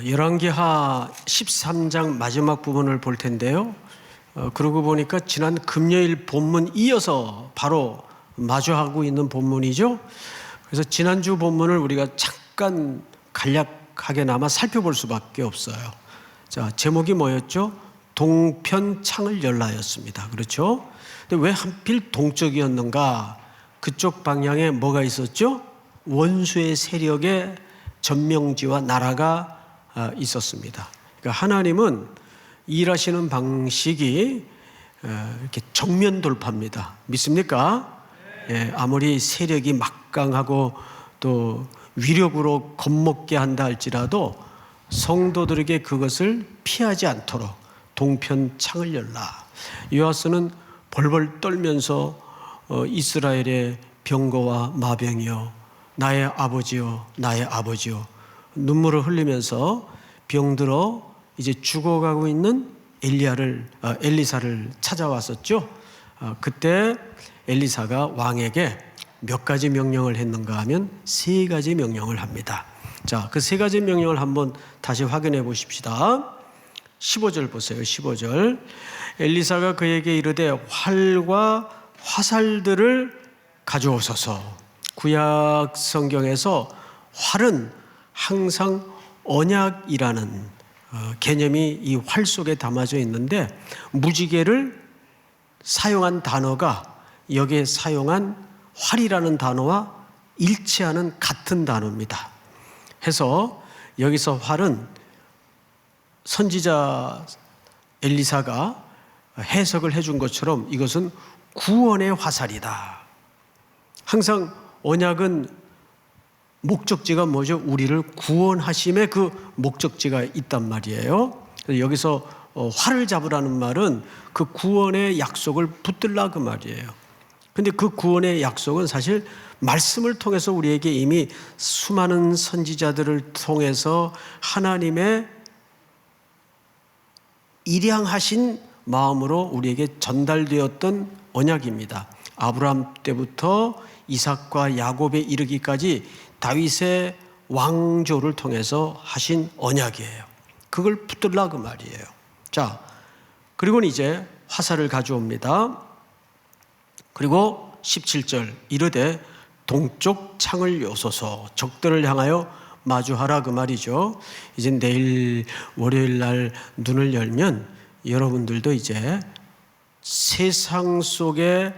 열왕기하 13장 마지막 부분을 볼 텐데요. 그러고 보니까 지난 금요일 본문 이어서 바로 마주하고 있는 본문이죠. 그래서 지난주 본문을 우리가 잠깐 간략하게나마 살펴볼 수밖에 없어요. 자, 제목이 뭐였죠? 동편 창을 열라였습니다. 그렇죠? 근데 왜 하필 동쪽이었는가? 그쪽 방향에 뭐가 있었죠? 원수의 세력의 전명지와 나라가 있었습니다. 그러니까 하나님은 일하시는 방식이 이렇게 정면 돌파입니다. 믿습니까? 예, 아무리 세력이 막강하고 또 위력으로 겁먹게 한다 할지라도 성도들에게 그것을 피하지 않도록 동편 창을 열라. 요아스는 벌벌 떨면서 이스라엘의 병거와 마병이여 나의 아버지여 나의 아버지여 눈물을 흘리면서 병들어 이제 죽어가고 있는 엘리사를 찾아왔었죠. 그때 엘리사가 왕에게 몇 가지 명령을 했는가 하면 세 가지 명령을 합니다. 자, 그 세 가지 명령을 한번 다시 확인해 보십시다. 15절 보세요. 15절. 엘리사가 그에게 이르되 활과 화살들을 가져오소서. 구약 성경에서 활은 항상 언약이라는 개념이 이 활 속에 담아져 있는데 무지개를 사용한 단어가 여기에 사용한 활이라는 단어와 일치하는 같은 단어입니다. 해서 여기서 활은 선지자 엘리사가 해석을 해준 것처럼 이것은 구원의 화살이다. 항상 언약은 목적지가 뭐죠? 우리를 구원하심의 그 목적지가 있단 말이에요. 그래서 여기서 활을 잡으라는 말은 그 구원의 약속을 붙들라 그 말이에요. 근데 그 구원의 약속은 사실 말씀을 통해서 우리에게 이미 수많은 선지자들을 통해서 하나님의 일양하신 마음으로 우리에게 전달되었던 언약입니다. 아브라함 때부터 이삭과 야곱에 이르기까지 다윗의 왕조를 통해서 하신 언약이에요. 그걸 붙들라 그 말이에요. 자, 그리고는 이제 화살을 가져옵니다. 그리고 17절 이르되 동쪽 창을 여소서 적들을 향하여 마주하라 그 말이죠. 이제 내일 월요일 날 눈을 열면 여러분들도 이제 세상 속의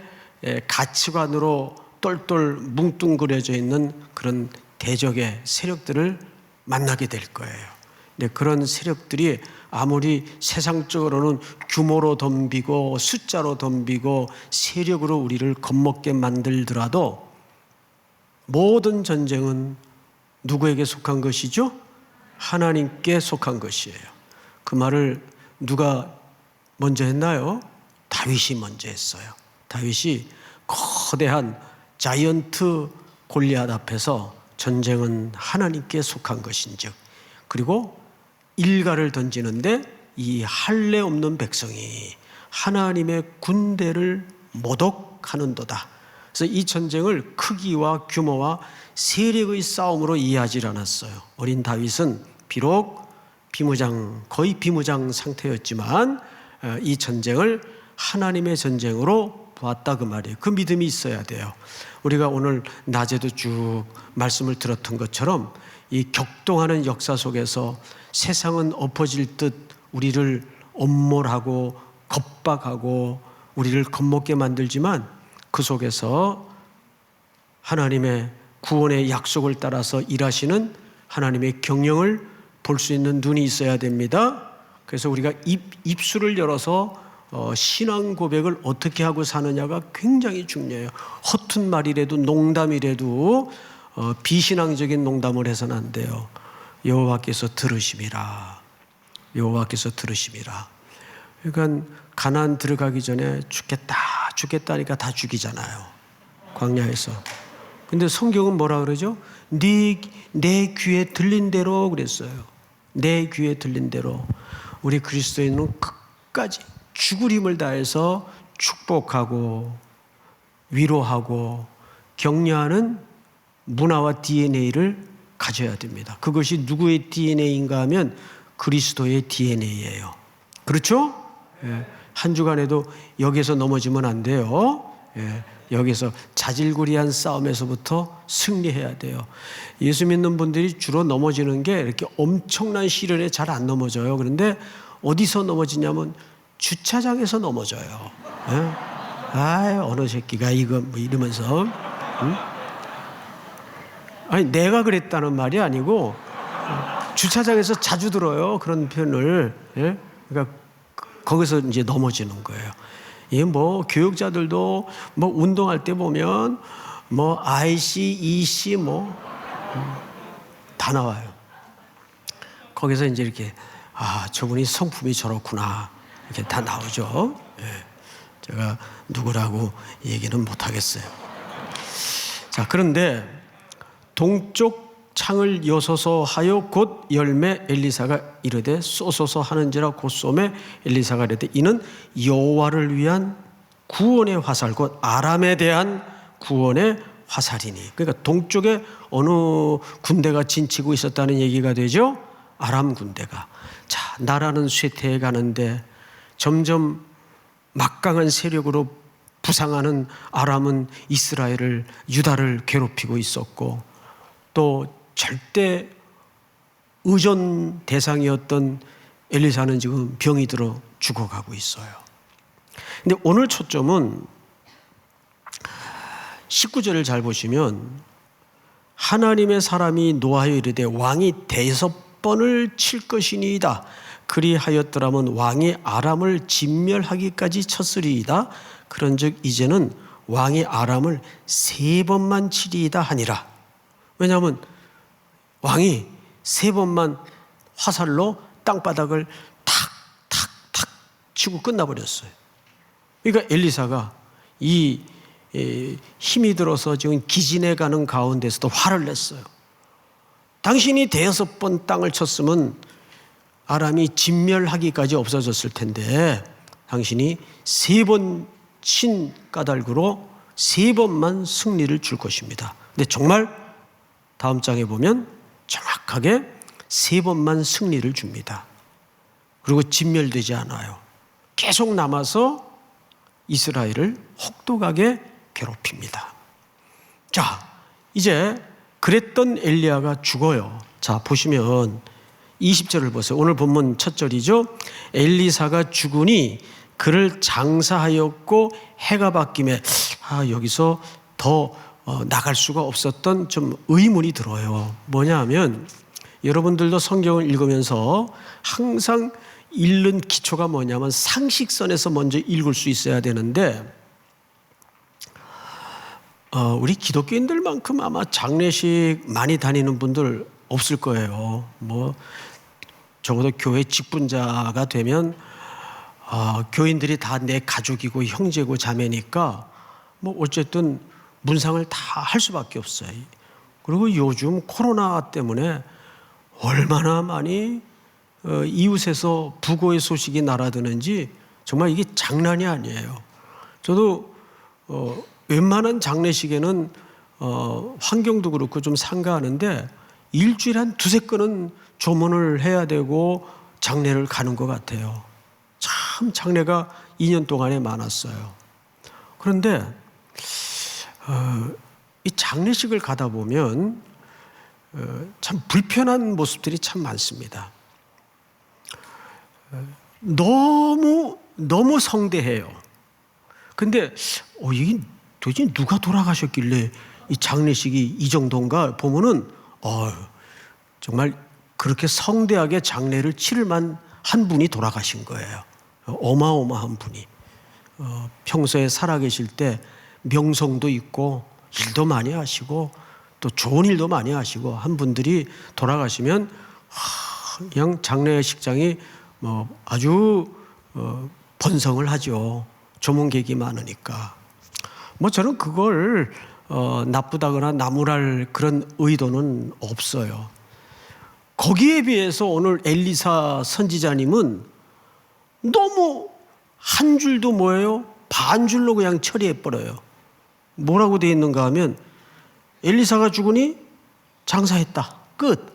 가치관으로 똘똘 뭉뚱그려져 있는 그런 대적의 세력들을 만나게 될 거예요. 근데 그런 세력들이 아무리 세상적으로는 규모로 덤비고 숫자로 덤비고 세력으로 우리를 겁먹게 만들더라도 모든 전쟁은 누구에게 속한 것이죠? 하나님께 속한 것이에요. 그 말을 누가 먼저 했나요? 다윗이 먼저 했어요. 다윗이 거대한 자이언트 골리앗 앞에서 전쟁은 하나님께 속한 것인즉, 그리고 일가를 던지는데 이 할례 없는 백성이 하나님의 군대를 모독하는도다. 그래서 이 전쟁을 크기와 규모와 세력의 싸움으로 이해하지 않았어요. 어린 다윗은 비록 거의 비무장 상태였지만 이 전쟁을 하나님의 전쟁으로 보았다 그 말이에요. 그 믿음이 있어야 돼요. 우리가 오늘 낮에도 쭉 말씀을 들었던 것처럼 이 격동하는 역사 속에서 세상은 엎어질 듯 우리를 엄몰하고 겁박하고 우리를 겁먹게 만들지만 그 속에서 하나님의 구원의 약속을 따라서 일하시는 하나님의 경영을 볼 수 있는 눈이 있어야 됩니다. 그래서 우리가 입술을 열어서 신앙 고백을 어떻게 하고 사느냐가 굉장히 중요해요. 허튼 말이라도 농담이라도 비신앙적인 농담을 해서는 안 돼요. 여호와께서 들으심이라. 여호와께서 들으심이라. 그러니까 가나안 들어가기 전에 죽겠다니까 다 죽이잖아요. 광야에서. 근데 성경은 뭐라 그러죠? 내 귀에 들린 대로 그랬어요. 내 귀에 들린 대로. 우리 그리스도인은 끝까지 죽을 힘을 다해서 축복하고 위로하고 격려하는 문화와 DNA를 가져야 됩니다. 그것이 누구의 DNA인가 하면 그리스도의 DNA예요. 그렇죠? 예. 한 주간에도 여기서 넘어지면 안 돼요. 예. 여기서 자질구리한 싸움에서부터 승리해야 돼요. 예수 믿는 분들이 주로 넘어지는 게 이렇게 엄청난 시련에 잘 안 넘어져요. 그런데 어디서 넘어지냐면 주차장에서 넘어져요. 예? 아, 어느 새끼가 이거 뭐 이러면서. 응? 아니, 내가 그랬다는 말이 아니고 주차장에서 자주 들어요. 그런 표현을. 예? 그러니까 거기서 이제 넘어지는 거예요. 이 뭐 교육자들도 뭐 운동할 때 보면 뭐 IC, EC 뭐 다 나와요. 거기서 이제 이렇게 저분이 성품이 저렇구나 이렇게 다 나오죠. 예. 제가 누구라고 얘기는 못 하겠어요. 자, 그런데 동쪽 창을 여소서 하여 곧 열매 엘리사가 이르되 쏘소서 하는지라 곧 쏘매 엘리사가 이르되 이는 여호와를 위한 구원의 화살 곧 아람에 대한 구원의 화살이니. 그러니까 동쪽에 어느 군대가 진치고 있었다는 얘기가 되죠. 아람 군대가. 자, 나라는 쇠퇴해 가는데 점점 막강한 세력으로 부상하는 아람은 이스라엘을 유다를 괴롭히고 있었고 또 절대 의존 대상이었던 엘리사는 지금 병이 들어 죽어가고 있어요. 근데 오늘 초점은 19절을 잘 보시면 하나님의 사람이 노하여 이르되 왕이 5번을 칠 것이니이다. 그리하였더라면 왕이 아람을 진멸하기까지 쳤으리이다. 그런즉 이제는 왕이 아람을 3번만 치리이다 하니라. 왜냐하면 왕이 3번만 화살로 땅바닥을 탁탁탁 치고 끝나버렸어요. 그러니까 엘리사가 이 힘이 들어서 지금 기진해 가는 가운데서도 화를 냈어요. 당신이 5번 땅을 쳤으면 아람이 진멸하기까지 없어졌을 텐데 당신이 3번 친 까닭으로 3번만 승리를 줄 것입니다. 근데 정말 다음 장에 보면 정확하게 3번만 승리를 줍니다. 그리고 진멸되지 않아요. 계속 남아서 이스라엘을 혹독하게 괴롭힙니다. 자, 이제 그랬던 엘리야가 죽어요. 자, 보시면 20절을 보세요. 오늘 본문 첫 절이죠. 엘리사가 죽으니 그를 장사하였고 해가 바뀜에 여기서 더 나갈 수가 없었던 좀 의문이 들어요. 뭐냐 하면 여러분들도 성경을 읽으면서 항상 읽는 기초가 뭐냐면 상식선에서 먼저 읽을 수 있어야 되는데 우리 기독교인들만큼 아마 장례식 많이 다니는 분들 없을 거예요. 뭐 적어도 교회 직분자가 되면 교인들이 다 내 가족이고 형제고 자매니까 뭐 어쨌든 문상을 다 할 수밖에 없어요. 그리고 요즘 코로나 때문에 얼마나 많이 이웃에서 부고의 소식이 날아드는지 정말 이게 장난이 아니에요. 저도 웬만한 장례식에는 환경도 그렇고 좀 상가하는데 일주일에 한 2-3건은 조문을 해야 되고 장례를 가는 것 같아요. 참 장례가 2년 동안에 많았어요. 그런데 이 장례식을 가다 보면 참 불편한 모습들이 참 많습니다. 너무 성대해요. 근데 이게 도대체 누가 돌아가셨길래 이 장례식이 이 정도인가 보면은 정말 그렇게 성대하게 장례를 치를 만한 분이 돌아가신 거예요. 어마어마한 분이. 평소에 살아계실 때 명성도 있고 일도 많이 하시고 또 좋은 일도 많이 하시고 한 분들이 돌아가시면 그냥 장례식장이 뭐 아주 번성을 하죠. 조문객이 많으니까. 뭐 저는 그걸 나쁘다거나 나무랄 그런 의도는 없어요. 거기에 비해서 오늘 엘리사 선지자님은 너무 한 줄도 뭐예요? 반 줄로 그냥 처리해버려요. 뭐라고 되어 있는가 하면 엘리사가 죽으니 장사했다. 끝.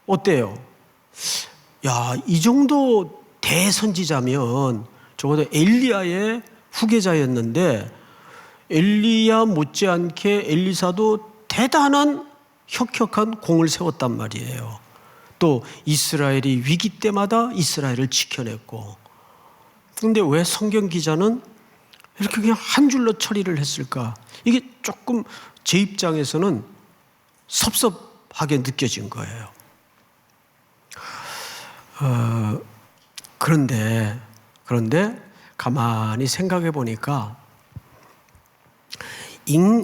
어때요? 야, 이 정도 대선지자면 적어도 엘리야의 후계자였는데 엘리야 못지않게 엘리사도 대단한 혁혁한 공을 세웠단 말이에요. 또 이스라엘이 위기 때마다 이스라엘을 지켜냈고. 그런데 왜 성경 기자는 이렇게 그냥 한 줄로 처리를 했을까? 이게 조금 제 입장에서는 섭섭하게 느껴진 거예요. 그런데 가만히 생각해 보니까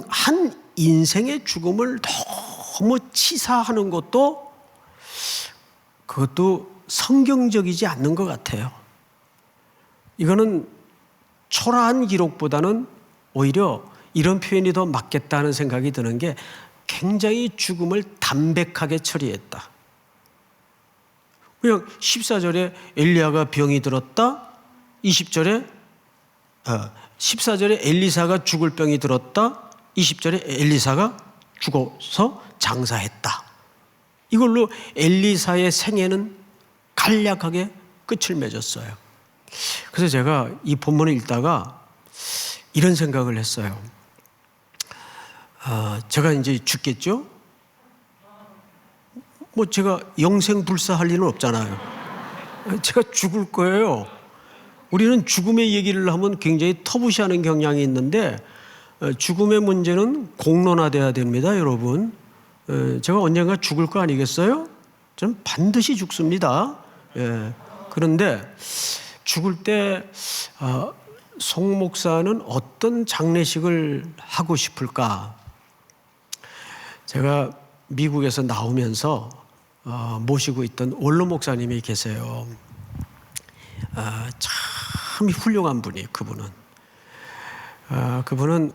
한 인생의 죽음을 너무 치사하는 것도 그것도 성경적이지 않는 것 같아요. 이거는 초라한 기록보다는 오히려 이런 표현이 더 맞겠다는 생각이 드는 게 굉장히 죽음을 담백하게 처리했다. 그냥 14절에 엘리야가 병이 들었다. 14절에 엘리사가 죽을 병이 들었다. 20절에 엘리사가 죽어서 장사했다. 이걸로 엘리사의 생애는 간략하게 끝을 맺었어요. 그래서 제가 이 본문을 읽다가 이런 생각을 했어요. 제가 이제 죽겠죠? 뭐 제가 영생불사할 일은 없잖아요. 제가 죽을 거예요. 우리는 죽음의 얘기를 하면 굉장히 터부시하는 경향이 있는데 죽음의 문제는 공론화돼야 됩니다, 여러분. 제가 언젠가 죽을 거 아니겠어요? 저는 반드시 죽습니다. 그런데 죽을 때 송 목사는 어떤 장례식을 하고 싶을까? 제가 미국에서 나오면서 모시고 있던 원로 목사님이 계세요. 참 훌륭한 분이 그분은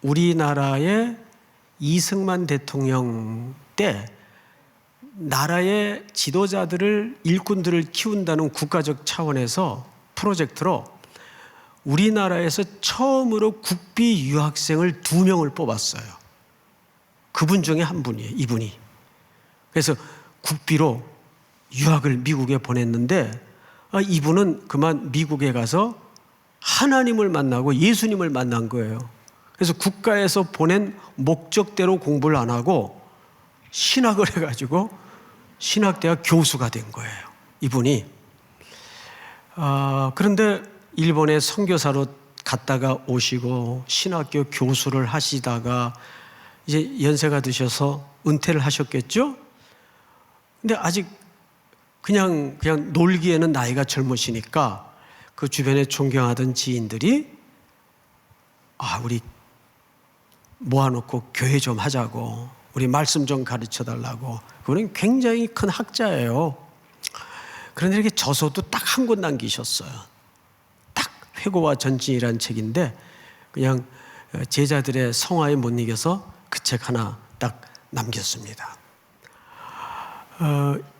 우리나라의 이승만 대통령 때 나라의 지도자들을 일꾼들을 키운다는 국가적 차원에서 프로젝트로 우리나라에서 처음으로 국비 유학생을 2명을 뽑았어요. 그분 중에 한 분이에요, 이분이. 그래서 국비로 유학을 미국에 보냈는데 이분은 그만 미국에 가서 하나님을 만나고 예수님을 만난 거예요. 그래서 국가에서 보낸 목적대로 공부를 안 하고 신학을 해가지고 신학대학 교수가 된 거예요, 이분이. 그런데 일본에 선교사로 갔다가 오시고 신학교 교수를 하시다가 이제 연세가 드셔서 은퇴를 하셨겠죠? 근데 아직 그냥 놀기에는 나이가 젊으시니까 그 주변에 존경하던 지인들이 우리 모아놓고 교회 좀 하자고, 우리 말씀 좀 가르쳐 달라고. 그분은 굉장히 큰 학자예요. 그런데 이렇게 저서도 딱 한 권 남기셨어요. 딱 회고와 전진이라는 책인데 그냥 제자들의 성화에 못 이겨서 그 책 하나 딱 남겼습니다.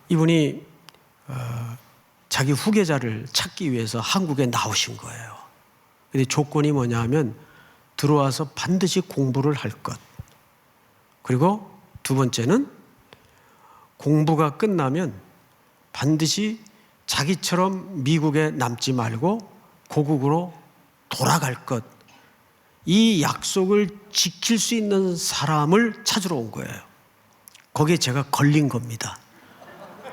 이분이 자기 후계자를 찾기 위해서 한국에 나오신 거예요. 근데 조건이 뭐냐 하면 들어와서 반드시 공부를 할 것. 그리고 두 번째는 공부가 끝나면 반드시 자기처럼 미국에 남지 말고 고국으로 돌아갈 것. 이 약속을 지킬 수 있는 사람을 찾으러 온 거예요. 거기에 제가 걸린 겁니다.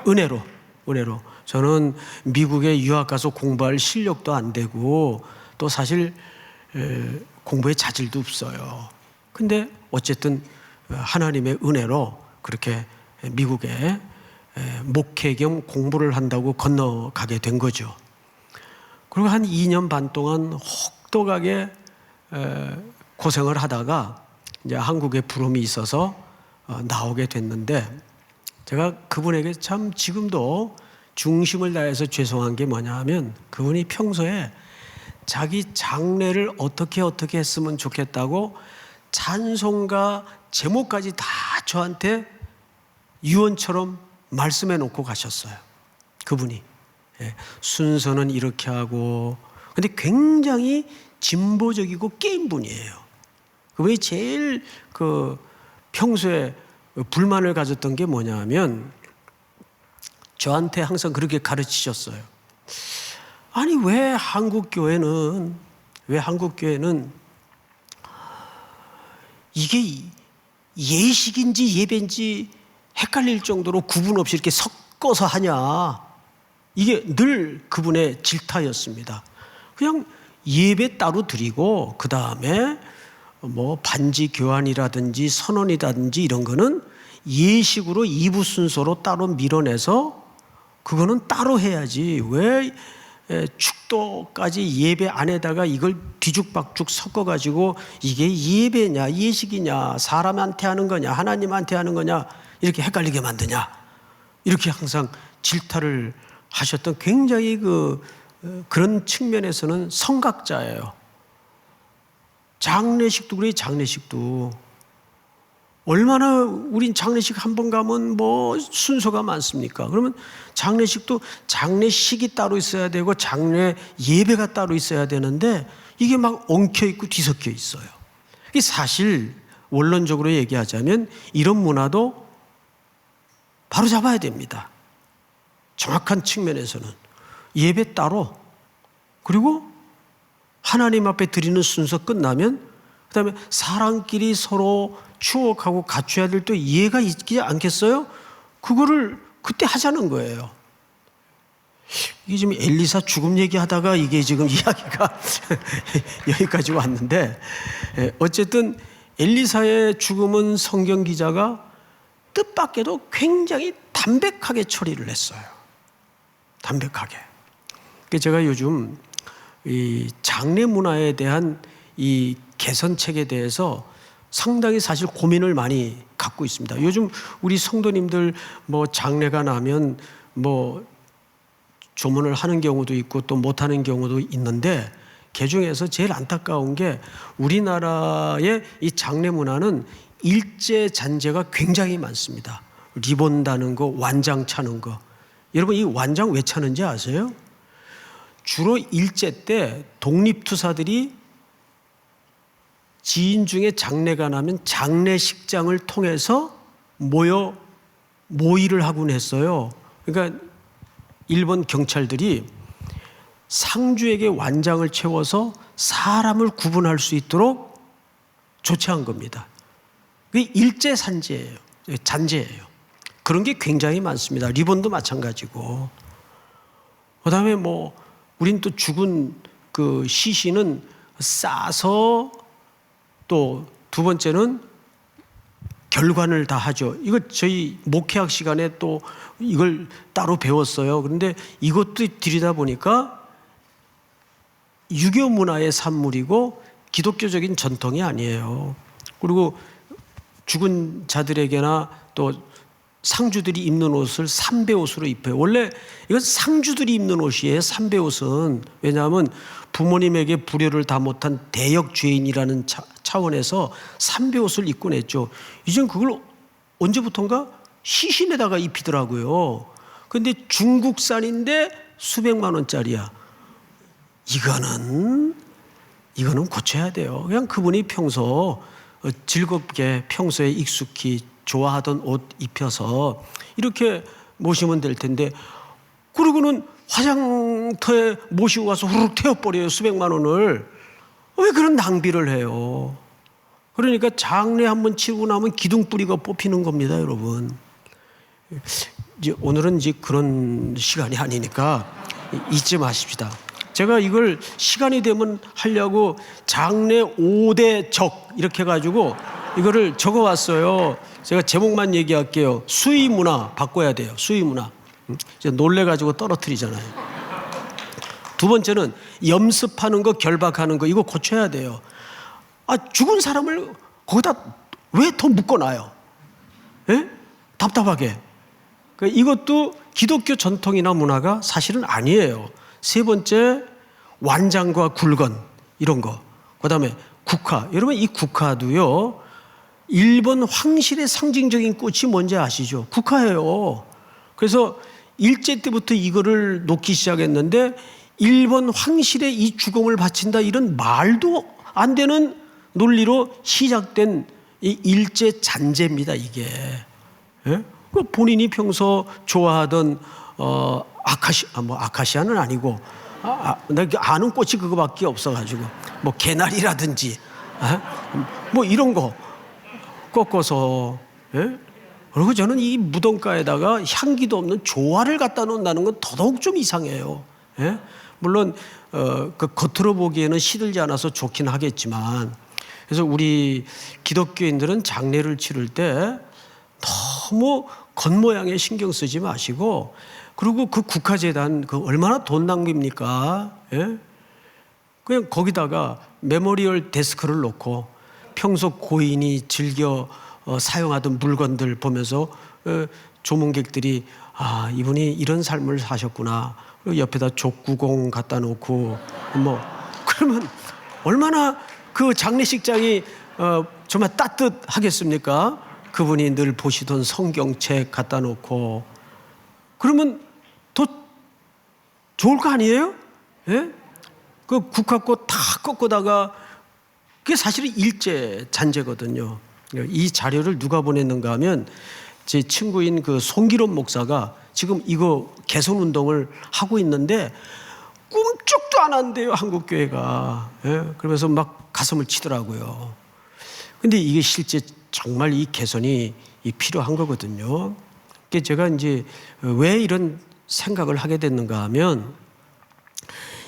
은혜로. 저는 미국에 유학 가서 공부할 실력도 안 되고 또 사실 공부에 자질도 없어요. 근데 어쨌든 하나님의 은혜로 그렇게 미국에 목회 겸 공부를 한다고 건너가게 된 거죠. 그리고 한 2년 반 동안 혹독하게 고생을 하다가 이제 한국에 부름이 있어서 나오게 됐는데 제가 그분에게 참 지금도 중심을 다해서 죄송한 게 뭐냐 하면 그분이 평소에 자기 장래를 어떻게 했으면 좋겠다고 찬송가 제목까지 다 저한테 유언처럼 말씀해 놓고 가셨어요. 그분이. 순서는 이렇게 하고, 근데 굉장히 진보적이고 깨인 분이에요. 그분이 제일 평소에 불만을 가졌던 게 뭐냐면 저한테 항상 그렇게 가르치셨어요. 아니 왜 한국 교회는 이게 예식인지 예배인지 헷갈릴 정도로 구분 없이 이렇게 섞어서 하냐. 이게 늘 그분의 질타였습니다. 그냥 예배 따로 드리고 그 다음에 뭐 반지 교환이라든지 선언이라든지 이런 거는 예식으로 2부 순서로 따로 밀어내서 그거는 따로 해야지 왜 축도까지 예배 안에다가 이걸 뒤죽박죽 섞어가지고 이게 예배냐 예식이냐 사람한테 하는 거냐 하나님한테 하는 거냐 이렇게 헷갈리게 만드냐 이렇게 항상 질타를 하셨던 굉장히 그런 측면에서는 성각자예요. 장례식도 그래. 장례식도 얼마나 우린 장례식 한 번 가면 뭐 순서가 많습니까? 그러면 장례식도 장례식이 따로 있어야 되고 장례 예배가 따로 있어야 되는데 이게 막 엉켜 있고 뒤섞여 있어요. 이게 사실 원론적으로 얘기하자면 이런 문화도 바로 잡아야 됩니다. 정확한 측면에서는 예배 따로 그리고 하나님 앞에 드리는 순서 끝나면 그다음에 사람끼리 서로 추억하고 갖춰야 될 또 이해가 있지 않겠어요? 그거를 그때 하자는 거예요. 이게 지금 엘리사 죽음 얘기하다가 이게 지금 이야기가 여기까지 왔는데 어쨌든 엘리사의 죽음은 성경 기자가 뜻밖에도 굉장히 담백하게 처리를 했어요. 담백하게. 제가 요즘 이 장례 문화에 대한 이 개선책에 대해서 상당히 사실 고민을 많이 갖고 있습니다. 요즘 우리 성도님들 뭐 장례가 나면 뭐 조문을 하는 경우도 있고 또 못하는 경우도 있는데 그중에서 제일 안타까운 게 우리나라의 이 장례 문화는 일제 잔재가 굉장히 많습니다. 리본 다는 거, 완장 차는 거. 여러분 이 완장 왜 차는지 아세요? 주로 일제 때 독립투사들이 지인 중에 장례가 나면 장례식장을 통해서 모의를 하곤 했어요. 그러니까 일본 경찰들이 상주에게 완장을 채워서 사람을 구분할 수 있도록 조치한 겁니다. 그게 일제 잔재예요. 그런 게 굉장히 많습니다. 리본도 마찬가지고. 그다음에 뭐 우린 또 죽은 그 시신은 싸서 또 두 번째는 결관을 다 하죠. 이거 저희 목회학 시간에 또 이걸 따로 배웠어요. 그런데 이것도 들이다 보니까 유교 문화의 산물이고 기독교적인 전통이 아니에요. 그리고 죽은 자들에게나 또 상주들이 입는 옷을 삼배옷으로 입혀요. 원래 이건 상주들이 입는 옷이에요. 삼배옷은. 왜냐하면 부모님에게 불효를 다 못한 대역죄인이라는 차원에서 삼배옷을 입고 냈죠. 이젠 그걸 언제부턴가 시신에다가 입히더라고요. 그런데 중국산인데 수백만 원짜리야. 이거는 고쳐야 돼요. 그냥 그분이 평소 즐겁게 평소에 익숙히 좋아하던 옷 입혀서 이렇게 모시면 될 텐데 그러고는 화장터에 모시고 가서 후루룩 태워버려요. 수백만 원을. 왜 그런 낭비를 해요? 그러니까 장례 한번 치르고 나면 기둥뿌리가 뽑히는 겁니다, 여러분. 이제 오늘은 이제 그런 시간이 아니니까 잊지 마십시다. 제가 이걸 시간이 되면 하려고 장례 5대 적 이렇게 해가지고 이거를 적어왔어요. 제가 제목만 얘기할게요. 수의 문화 바꿔야 돼요. 수의 문화. 이제 놀래가지고 떨어뜨리잖아요. 두 번째는 염습하는 거, 결박하는 거 이거 고쳐야 돼요. 죽은 사람을 거기다 왜 더 묶어놔요? 예? 답답하게. 이것도 기독교 전통이나 문화가 사실은 아니에요. 세 번째, 완장과 굴건 이런 거. 그다음에 국화. 여러분 이 국화도요. 일본 황실의 상징적인 꽃이 뭔지 아시죠? 국화예요. 그래서 일제 때부터 이거를 놓기 시작했는데 일본 황실에 이 죽음을 바친다 이런 말도 안 되는 논리로 시작된 이 일제 잔재입니다. 이게 예? 그 본인이 평소 좋아하던 아카시아는 아니고 내가 아는 꽃이 그거밖에 없어가지고 뭐 개나리라든지 뭐 이런 거 꺾어서, 예? 그리고 저는 이 무덤가에다가 향기도 없는 조화를 갖다 놓는다는 건 더더욱 좀 이상해요. 예? 물론 그 겉으로 보기에는 시들지 않아서 좋긴 하겠지만, 그래서 우리 기독교인들은 장례를 치를 때 너무 겉모양에 신경 쓰지 마시고, 그리고 그 국화재단 그 얼마나 돈 낭비입니까? 예? 그냥 거기다가 메모리얼 데스크를 놓고 평소 고인이 즐겨 사용하던 물건들 보면서 조문객들이 이분이 이런 삶을 사셨구나. 그리고 옆에다 족구공 갖다 놓고 뭐 그러면 얼마나 그 장례식장이 정말 따뜻하겠습니까? 그분이 늘 보시던 성경책 갖다 놓고 그러면 더 좋을 거 아니에요? 예? 그 국화꽃 다 꺾어다가 그게 사실은 일제 잔재거든요. 이 자료를 누가 보냈는가 하면 제 친구인 그 송기론 목사가 지금 이거 개선 운동을 하고 있는데 꿈쩍도 안 한대요, 한국 교회가. 예? 그러면서 막 가슴을 치더라고요. 근데 이게 실제 정말 이 개선이 필요한 거거든요. 그러니까 제가 이제 왜 이런 생각을 하게 됐는가 하면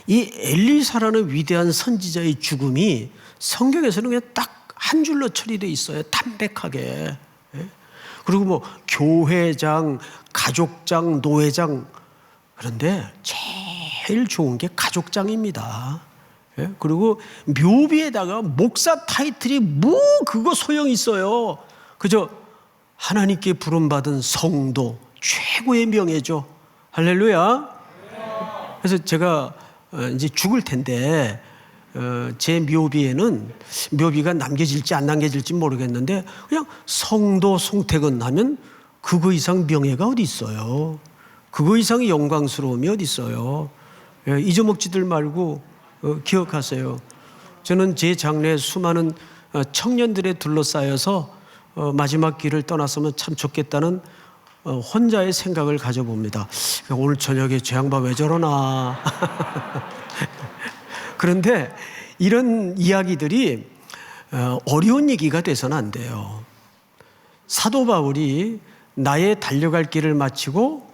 이 엘리사라는 위대한 선지자의 죽음이 성경에서는 그냥 딱 한 줄로 처리되어 있어요. 담백하게. 그리고 뭐 교회장, 가족장, 노회장. 그런데 제일 좋은 게 가족장입니다. 그리고 묘비에다가 목사 타이틀이 뭐 그거 소용이 있어요. 그저 하나님께 부름받은 성도, 최고의 명예죠. 할렐루야. 그래서 제가 이제 죽을 텐데 제 묘비에는 묘비가 남겨질지 안 남겨질지 모르겠는데 그냥 성도 송택은 하면 그거 이상 명예가 어디 있어요. 그거 이상의 영광스러움이 어디 있어요. 잊어먹지들 말고 기억하세요. 저는 제 장래에 수많은 청년들에 둘러싸여서 마지막 길을 떠났으면 참 좋겠다는 혼자의 생각을 가져봅니다. 오늘 저녁에 저 양반 왜 저러나. 그런데 이런 이야기들이 어려운 얘기가 돼서는 안 돼요. 사도 바울이 나의 달려갈 길을 마치고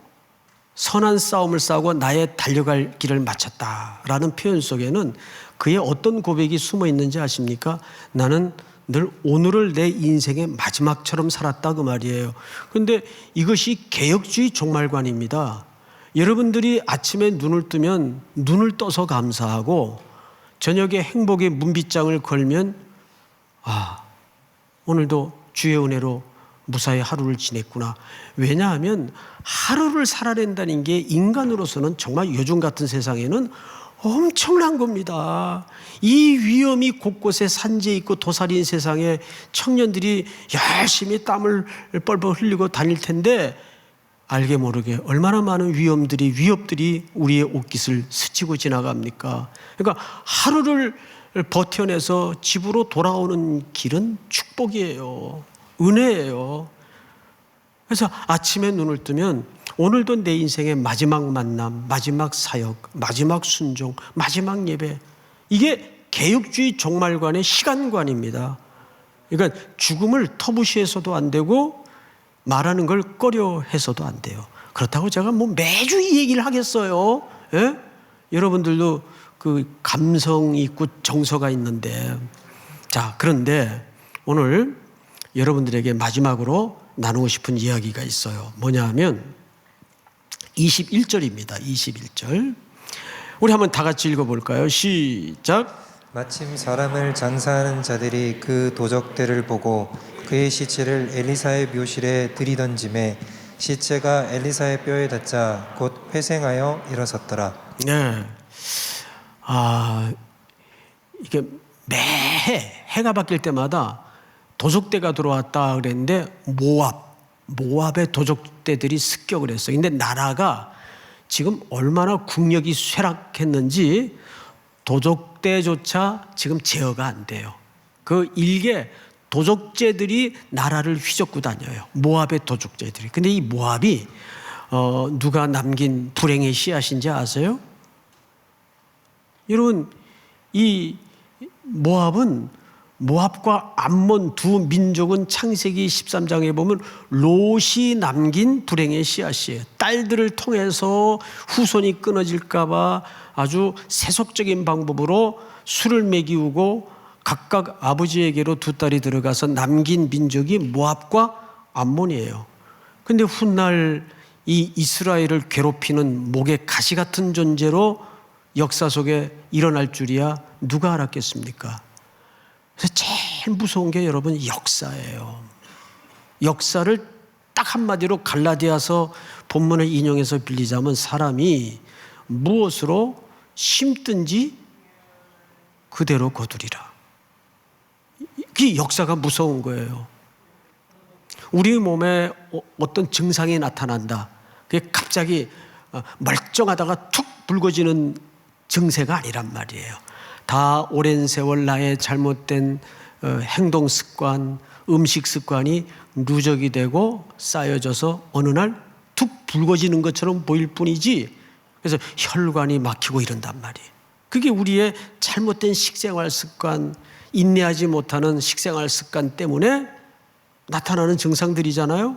선한 싸움을 싸우고 나의 달려갈 길을 마쳤다라는 표현 속에는 그의 어떤 고백이 숨어 있는지 아십니까? 나는 늘 오늘을 내 인생의 마지막처럼 살았다 그 말이에요. 그런데 이것이 개혁주의 종말관입니다. 여러분들이 아침에 눈을 뜨면 눈을 떠서 감사하고 저녁에 행복의 문빗장을 걸면 오늘도 주의 은혜로 무사히 하루를 지냈구나. 왜냐하면 하루를 살아낸다는 게 인간으로서는 정말 요즘 같은 세상에는 엄청난 겁니다. 이 위험이 곳곳에 산재 있고 도살인 세상에 청년들이 열심히 땀을 뻘뻘 흘리고 다닐 텐데 알게 모르게 얼마나 많은 위협들이 우리의 옷깃을 스치고 지나갑니까? 그러니까 하루를 버텨내서 집으로 돌아오는 길은 축복이에요. 은혜예요. 그래서 아침에 눈을 뜨면 오늘도 내 인생의 마지막 만남, 마지막 사역, 마지막 순종, 마지막 예배. 이게 개혁주의 종말관의 시간관입니다. 그러니까 죽음을 터부시해서도 안 되고 말하는 걸 꺼려해서도 안 돼요. 그렇다고 제가 뭐 매주 이 얘기를 하겠어요. 예? 여러분들도 그 감성이 있고 정서가 있는데. 자, 그런데 오늘 여러분들에게 마지막으로 나누고 싶은 이야기가 있어요. 뭐냐 하면 21절입니다. 21절. 우리 한번 다 같이 읽어볼까요? 시작. 마침 사람을 장사하는 자들이 그 도적들을 보고 그의 시체를 엘리사의 묘실에 들이던짐에 시체가 엘리사의 뼈에 닿자 곧 회생하여 일어섰더라. 네. 이게 매해 해가 바뀔 때마다 도적대가 들어왔다 그랬는데 모압의 도적대들이 습격을 했어요. 근데 나라가 지금 얼마나 국력이 쇠락했는지 도적대조차 지금 제어가 안 돼요. 그 일개 도적제들이 나라를 휘젓고 다녀요. 모압의 도적제들이. 근데 이 모압이 누가 남긴 불행의 씨앗인지 아세요? 여러분, 이 모압과 암몬 두 민족은 창세기 13장에 보면 롯이 남긴 불행의 씨앗이에요. 딸들을 통해서 후손이 끊어질까 봐 아주 세속적인 방법으로 술을 먹이우고 각각 아버지에게로 두 딸이 들어가서 남긴 민족이 모압과 암몬이에요. 근데 훗날 이 이스라엘을 괴롭히는 목에 가시 같은 존재로 역사 속에 일어날 줄이야 누가 알았겠습니까? 그래서 제일 무서운 게 여러분 역사예요. 역사를 딱 한마디로 갈라디아서 본문을 인용해서 빌리자면 사람이 무엇으로 심든지 그대로 거두리라. 그 역사가 무서운 거예요. 우리 몸에 어떤 증상이 나타난다. 그게 갑자기 멀쩡하다가 툭 붉어지는 증세가 아니란 말이에요. 다 오랜 세월 나의 잘못된 행동 습관, 음식 습관이 누적이 되고 쌓여져서 어느 날 툭 붉어지는 것처럼 보일 뿐이지, 그래서 혈관이 막히고 이런단 말이에요. 그게 우리의 잘못된 식생활 습관, 인내하지 못하는 식생활 습관 때문에 나타나는 증상들이잖아요.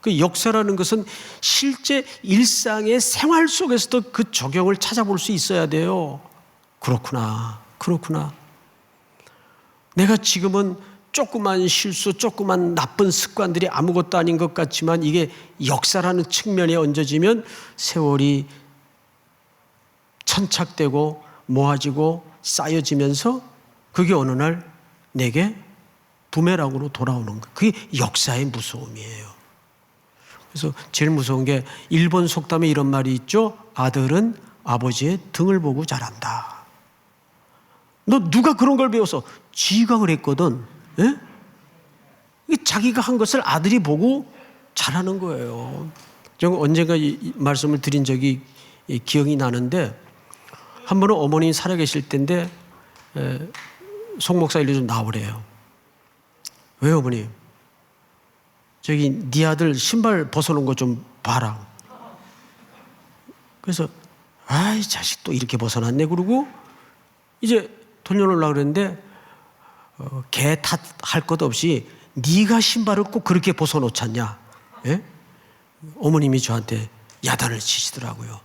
그 역사라는 것은 실제 일상의 생활 속에서도 그 적용을 찾아볼 수 있어야 돼요. 그렇구나. 내가 지금은 조그만 실수, 조그만 나쁜 습관들이 아무것도 아닌 것 같지만 이게 역사라는 측면에 얹어지면 세월이 천착되고 모아지고 쌓여지면서 그게 어느 날 내게 부메랑으로 돌아오는 거예요. 그게 역사의 무서움이에요. 그래서 제일 무서운 게 일본 속담에 이런 말이 있죠. 아들은 아버지의 등을 보고 자란다. 너 누가 그런 걸 배워서? 지가 그랬거든. 예? 자기가 한 것을 아들이 보고 자라는 거예요. 제가 언젠가 이 말씀을 드린 적이 기억이 나는데, 한 번은 어머니 살아계실 때인데 송 목사 일로 좀 나오래요. 왜요, 어머니? 저기 네 아들 신발 벗어놓은 거 좀 봐라. 그래서 아이 자식 또 이렇게 벗어났네 그러고 이제 돌려놓으려고 그랬는데 개 탓할 것 없이 네가 신발을 꼭 그렇게 벗어놓잖냐. 예? 어머님이 저한테 야단을 치시더라고요.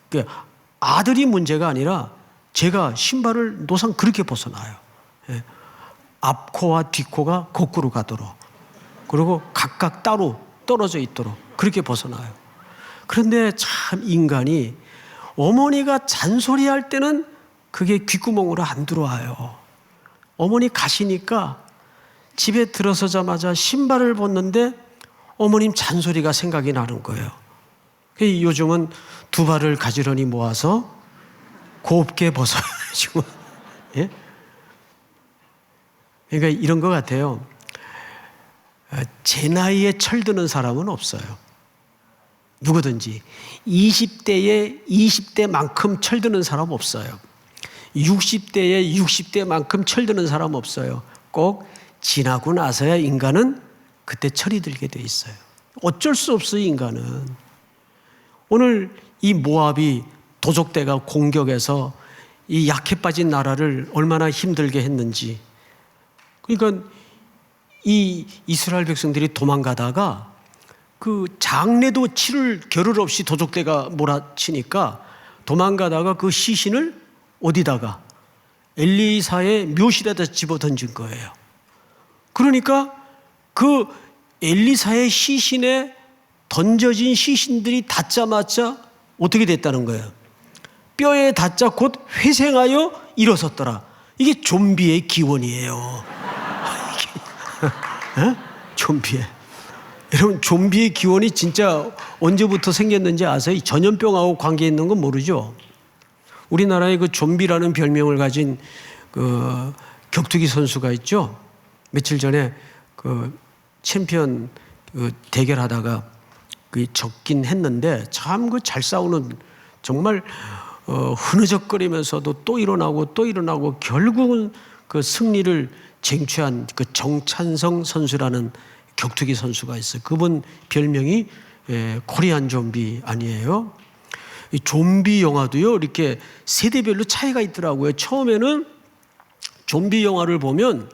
그러니까 아들이 문제가 아니라 제가 신발을 노상 그렇게 벗어놔요. 예? 앞코와 뒷코가 거꾸로 가도록, 그리고 각각 따로 떨어져 있도록 그렇게 벗어나요. 그런데 참 인간이 어머니가 잔소리할 때는 그게 귓구멍으로 안 들어와요. 어머니 가시니까 집에 들어서자마자 신발을 벗는데 어머님 잔소리가 생각이 나는 거예요. 요즘은 두 발을 가지런히 모아서 곱게 벗어야죠. 예? 그러니까 이런 것 같아요. 제 나이에 철드는 사람은 없어요. 누구든지 20대에 20대만큼 철드는 사람 없어요. 60대에 60대만큼 철드는 사람 없어요. 꼭 지나고 나서야 인간은 그때 철이 들게 돼 있어요. 어쩔 수 없어요, 인간은. 오늘 이 모압이 도적대가 공격해서 이 약해 빠진 나라를 얼마나 힘들게 했는지. 그러니까 이 이스라엘 백성들이 도망가다가 그 장례도 치를 겨를 없이 도적대가 몰아치니까 도망가다가 그 시신을 어디다가? 엘리사의 묘실에다 집어 던진 거예요. 그러니까 그 엘리사의 시신에 던져진 시신들이 닿자마자 어떻게 됐다는 거예요? 뼈에 닿자 곧 회생하여 일어섰더라. 이게 좀비의 기원이에요. 좀비의. 여러분, 좀비의 기원이 진짜 언제부터 생겼는지 아세요? 전염병하고 관계 있는 건 모르죠? 우리나라에 그 좀비라는 별명을 가진 그 격투기 선수가 있죠? 며칠 전에 그 챔피언 그 대결하다가 그 졌긴 했는데 참 그 잘 싸우는, 정말 흐느적거리면서도 또 일어나고 결국은 그 승리를 쟁취한 그 정찬성 선수라는 격투기 선수가 있어요. 그분 별명이 코리안 좀비 아니에요? 이 좀비 영화도요, 이렇게 세대별로 차이가 있더라고요. 처음에는 좀비 영화를 보면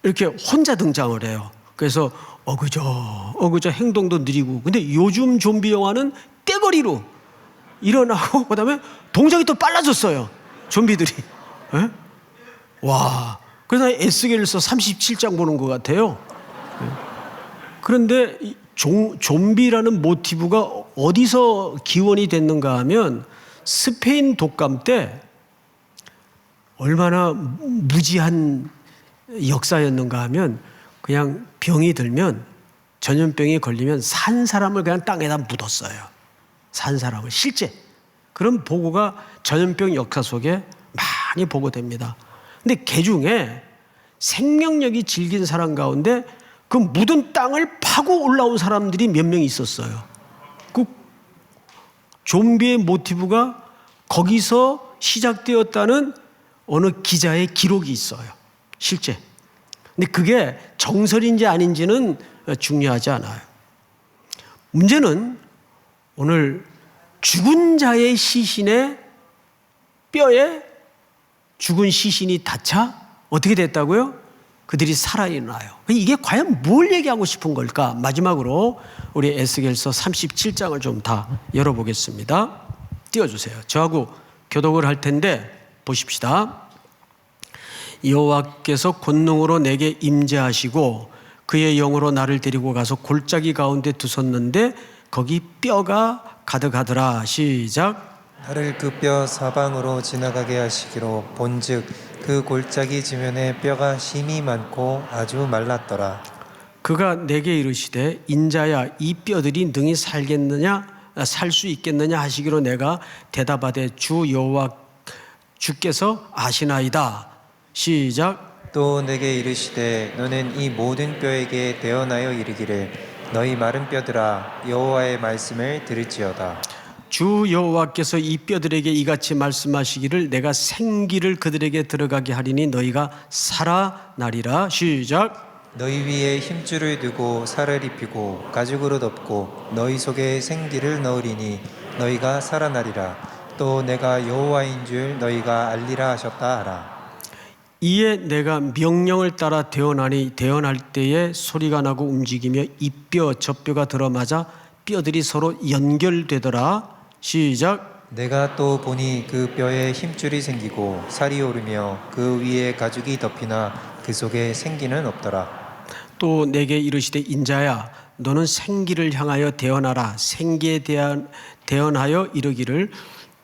이렇게 혼자 등장을 해요. 그래서 어그저 행동도 느리고. 근데 요즘 좀비 영화는 떼거리로 일어나고 그다음에 동작이 또 빨라졌어요. 좀비들이. 에? 와. 그래서 에스겔서 37장 보는 것 같아요. 그런데 이 좀비라는 모티브가 어디서 기원이 됐는가 하면 스페인 독감 때 얼마나 무지한 역사였는가 하면 그냥 병이 들면 전염병이 걸리면 산 사람을 그냥 땅에다 묻었어요. 산 사람을 실제 그런 보고가 전염병 역사 속에 많이 보고됩니다. 근데 그 중에 생명력이 질긴 사람 가운데 그 묻은 땅을 파고 올라온 사람들이 몇 명 있었어요. 그 좀비의 모티브가 거기서 시작되었다는 어느 기자의 기록이 있어요. 실제. 근데 그게 정설인지 아닌지는 중요하지 않아요. 문제는 오늘 죽은 자의 시신의 뼈에 죽은 시신이 닿자 어떻게 됐다고요? 그들이 살아나요. 이게 과연 뭘 얘기하고 싶은 걸까? 마지막으로 우리 에스겔서 37장을 좀 다 열어보겠습니다. 띄워주세요. 저하고 교독을 할 텐데 보십시다. 여호와께서 권능으로 내게 임재하시고 그의 영으로 나를 데리고 가서 골짜기 가운데 두셨는데 거기 뼈가 가득하더라. 시작. 나를 그 뼈 사방으로 지나가게 하시기로 본즉 그 골짜기 지면에 뼈가 심이 많고 아주 말랐더라. 그가 내게 이르시되 인자야 이 뼈들이 능히 살겠느냐 살 수 있겠느냐 하시기로 내가 대답하되 주 여호와 주께서 아시나이다. 시작. 또 내게 이르시되 너는 이 모든 뼈에게 대언하여 이르기를 너희 마른 뼈들아 여호와의 말씀을 들을지어다. 주 여호와께서 이 뼈들에게 이같이 말씀하시기를 내가 생기를 그들에게 들어가게 하리니 너희가 살아나리라. 시작. 너희 위에 힘줄을 두고 살을 입히고 가죽으로 덮고 너희 속에 생기를 넣으리니 너희가 살아나리라. 또 내가 여호와인 줄 너희가 알리라 하셨다 하라. 이에 내가 명령을 따라 대언하니 대언할 때에 소리가 나고 움직이며 이 뼈 저 뼈가 들어맞아 뼈들이 서로 연결되더라. 시작. 내가 또 보니 그 뼈에 힘줄이 생기고 살이 오르며 그 위에 가죽이 덮이나 그 속에 생기는 없더라. 또 내게 이르시되 인자야 너는 생기를 향하여 대언하라. 생기에 대언하여 이르기를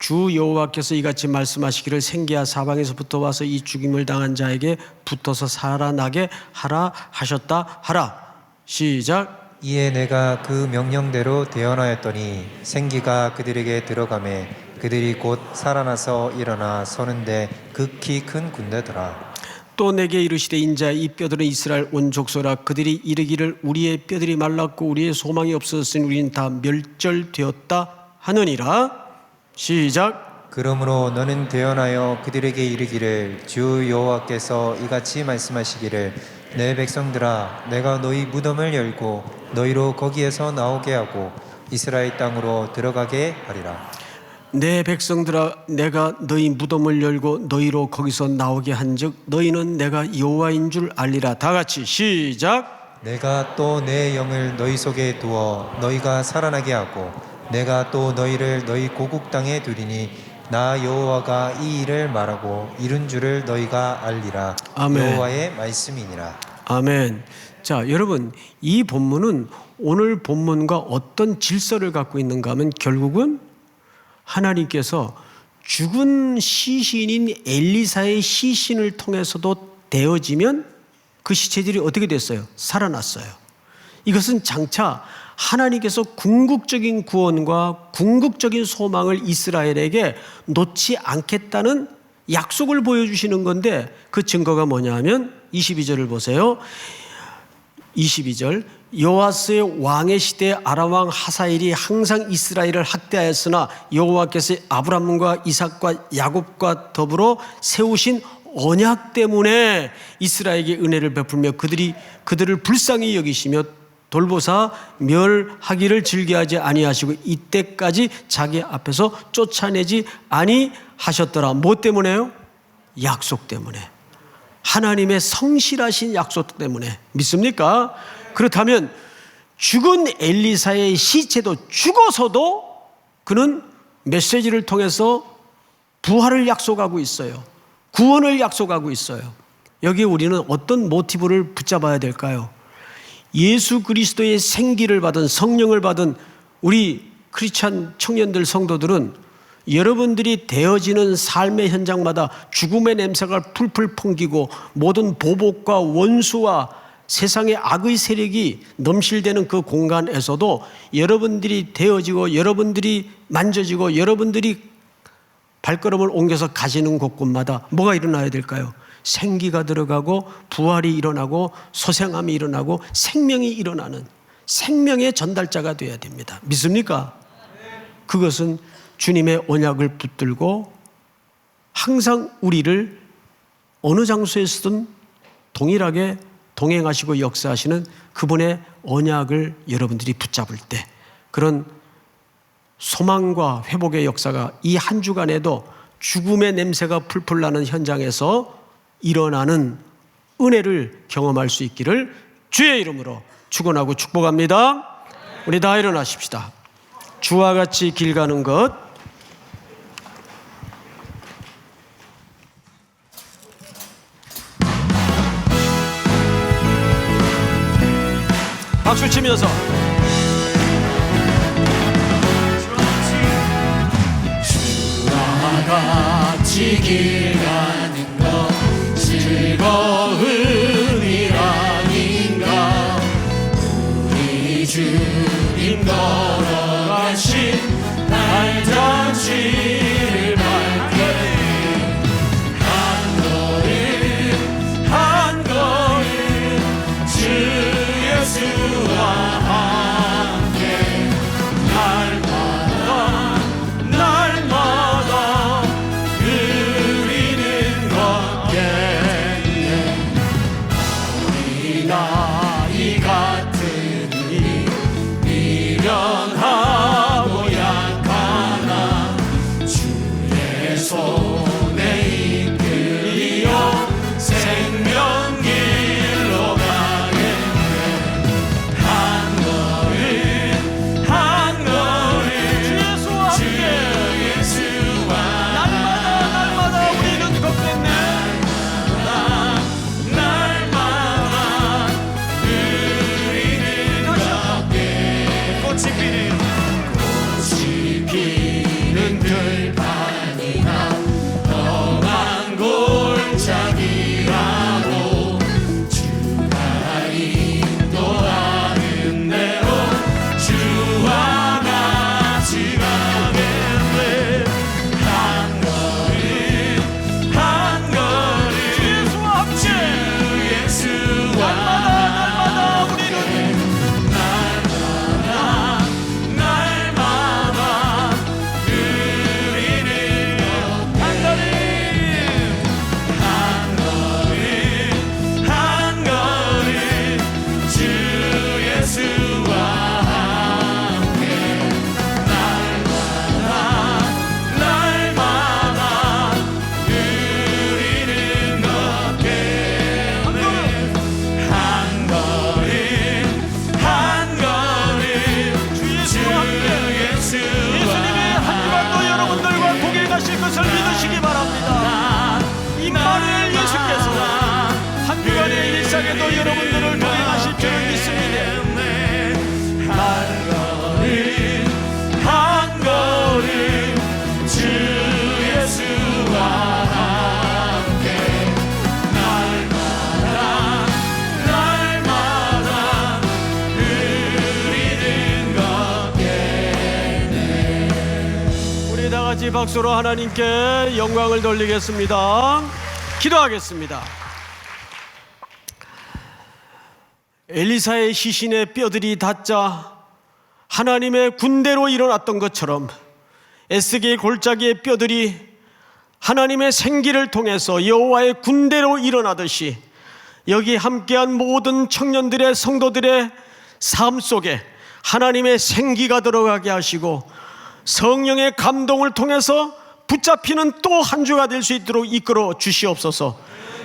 주 여호와께서 이같이 말씀하시기를 생기야 사방에서부터 와서 이 죽임을 당한 자에게 붙어서 살아나게 하라 하셨다 하라. 시작. 이에 내가 그 명령대로 대언하였더니 생기가 그들에게 들어가매 그들이 곧 살아나서 일어나 서는데 극히 큰 군대더라. 또 내게 이르시되 인자 이 뼈들은 이스라엘 온 족속이라. 그들이 이르기를 우리의 뼈들이 말랐고 우리의 소망이 없어졌으니 우리는 다 멸절되었다 하느니라. 시작. 그러므로 너는 대언하여 그들에게 이르기를 주 여호와께서 이같이 말씀하시기를 내 백성들아 내가 너희 무덤을 열고 너희로 거기에서 나오게 하고 이스라엘 땅으로 들어가게 하리라. 내 백성들아 내가 너희 무덤을 열고 너희로 거기서 나오게 한즉 너희는 내가 여호와인 줄 알리라. 다 같이 시작. 내가 또 내 영을 너희 속에 두어 너희가 살아나게 하고 내가 또 너희를 너희 고국 땅에 두리니 나 여호와가 이 일을 말하고 이룬 줄을 너희가 알리라. 아멘. 여호와의 말씀이니라. 아멘. 자, 여러분 이 본문은 오늘 본문과 어떤 질서를 갖고 있는가 하면 결국은 하나님께서 죽은 시신인 엘리사의 시신을 통해서도 되어지면 그 시체들이 어떻게 됐어요? 살아났어요. 이것은 장차 하나님께서 궁극적인 구원과 궁극적인 소망을 이스라엘에게 놓지 않겠다는 약속을 보여주시는 건데 그 증거가 뭐냐 하면 22절을 보세요. 22절 여호와스의 왕의 시대에 아람 왕 하사엘이 항상 이스라엘을 학대하였으나 여호와께서 아브라함과 이삭과 야곱과 더불어 세우신 언약 때문에 이스라엘에게 은혜를 베풀며 그들을 불쌍히 여기시며 돌보사 멸하기를 즐겨하지 아니하시고 이때까지 자기 앞에서 쫓아내지 아니하셨더라. 뭐 때문에요? 약속 때문에. 하나님의 성실하신 약속 때문에. 믿습니까? 그렇다면 죽은 엘리사의 시체도 죽어서도 그는 메시지를 통해서 부활을 약속하고 있어요. 구원을 약속하고 있어요. 여기에 우리는 어떤 모티브를 붙잡아야 될까요? 예수 그리스도의 생기를 받은, 성령을 받은 우리 크리스찬 청년들, 성도들은 여러분들이 되어지는 삶의 현장마다 죽음의 냄새가 풀풀 풍기고 모든 보복과 원수와 세상의 악의 세력이 넘실대는 그 공간에서도 여러분들이 되어지고 여러분들이 만져지고 여러분들이 발걸음을 옮겨서 가시는 곳곳마다 뭐가 일어나야 될까요? 생기가 들어가고 부활이 일어나고 소생함이 일어나고 생명이 일어나는 생명의 전달자가 되어야 됩니다. 믿습니까? 그것은 주님의 언약을 붙들고 항상 우리를 어느 장소에서든 동일하게 동행하시고 역사하시는 그분의 언약을 여러분들이 붙잡을 때 그런 소망과 회복의 역사가 이 한 주간에도 죽음의 냄새가 풀풀 나는 현장에서 일어나는 은혜를 경험할 수 있기를 주의 이름으로 축원하고 축복합니다. 우리 다 일어나십시다. 주와 같이 길 가는 것. 박수 치면서 주와 같이 길 가는 것 즐거운 일 아닌가. 우리 주님 걸어가신 날잔치를 밝게 한 걸음 한 걸음 주 예수와 함께 날마다 날마다 누리는 것겠네. 어린아이 같은 우리 미련하고 약하나 주의 손에 이끌리어 생명길로 가겠네. 한 걸음 한 걸음 주 예수와 날마다 우리는 걷겠네. 날마다 누리는 걷게. 꽃이 피는 들판이나 험한 골짜기라도 주가 인도하는 대로 주와 같이 가겠네. 한 걸음 한 걸음 주 예수와 날마다 우리는 날마다 누리는 한 걸음 한 걸음 주 예수와 함께 날마다 누리는 것겠네. 한 걸음 한 걸음 주 예수와 예수님의 한 주간도 여러분들과 동행하실 것을 믿으시기 바랍니다. 임마누엘 예수께서 한 주간의 일상에도 여러분들을 동행하실 줄을 믿습니다. 한 걸음 한 걸음 주 예수와 함께 날마다 누리는 것겠네. 우리 다 같이 박수로 하나님께 영광을 돌리겠습니다. 기도하겠습니다. 엘리사의 시신의 뼈들이 닿자 하나님의 군대로 일어났던 것처럼 에스겔 골짜기의 뼈들이 하나님의 생기를 통해서 여호와의 군대로 일어나듯이 여기 함께한 모든 청년들의 성도들의 삶 속에 하나님의 생기가 들어가게 하시고 성령의 감동을 통해서 붙잡히는 또 한 주가 될 수 있도록 이끌어 주시옵소서.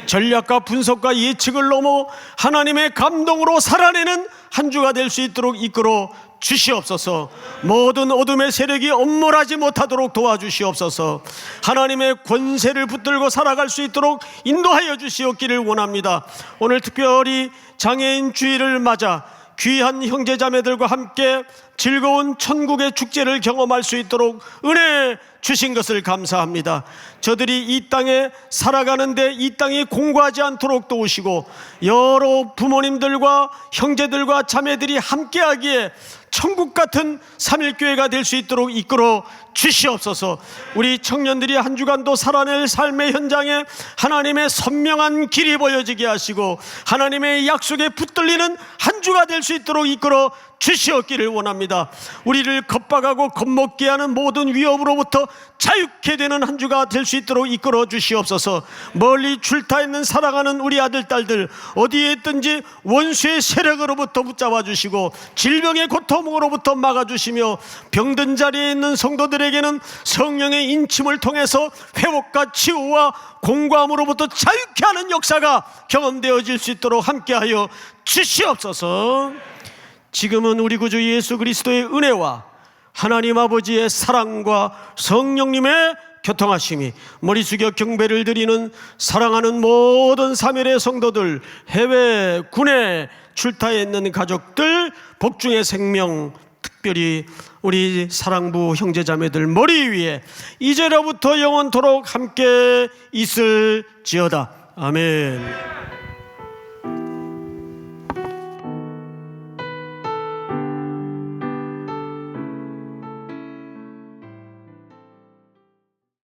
전략과 분석과 예측을 넘어 하나님의 감동으로 살아내는 한 주가 될 수 있도록 이끌어 주시옵소서. 모든 어둠의 세력이 엄몰하지 못하도록 도와주시옵소서. 하나님의 권세를 붙들고 살아갈 수 있도록 인도하여 주시옵기를 원합니다. 오늘 특별히 장애인 주일을 맞아 귀한 형제자매들과 함께 즐거운 천국의 축제를 경험할 수 있도록 은혜 주신 것을 감사합니다. 저들이 이 땅에 살아가는데 이 땅이 공고하지 않도록 도우시고 여러 부모님들과 형제들과 자매들이 함께하기에 천국 같은 삼일교회가 될 수 있도록 이끌어 주시옵소서. 우리 청년들이 한 주간도 살아낼 삶의 현장에 하나님의 선명한 길이 보여지게 하시고 하나님의 약속에 붙들리는 한 주가 될 수 있도록 이끌어 주시옵기를 원합니다. 우리를 겁박하고 겁먹게 하는 모든 위협으로부터 자유케 되는 한 주가 될 수 있도록 이끌어 주시옵소서. 멀리 출타 있는 사랑하는 우리 아들 딸들 어디에 있든지 원수의 세력으로부터 붙잡아 주시고 질병의 고통으로부터 막아주시며 병든 자리에 있는 성도들에게는 성령의 인침을 통해서 회복과 치유와 공고함으로부터 자유케 하는 역사가 경험되어질 수 있도록 함께하여 주시옵소서. 지금은 우리 구주 예수 그리스도의 은혜와 하나님 아버지의 사랑과 성령님의 교통하심이 머리 숙여 경배를 드리는 사랑하는 모든 사멸의 성도들, 해외 군에 출타해 있는 가족들, 복중의 생명, 특별히 우리 사랑부 형제자매들 머리 위에 이제로부터 영원토록 함께 있을지어다. 아멘.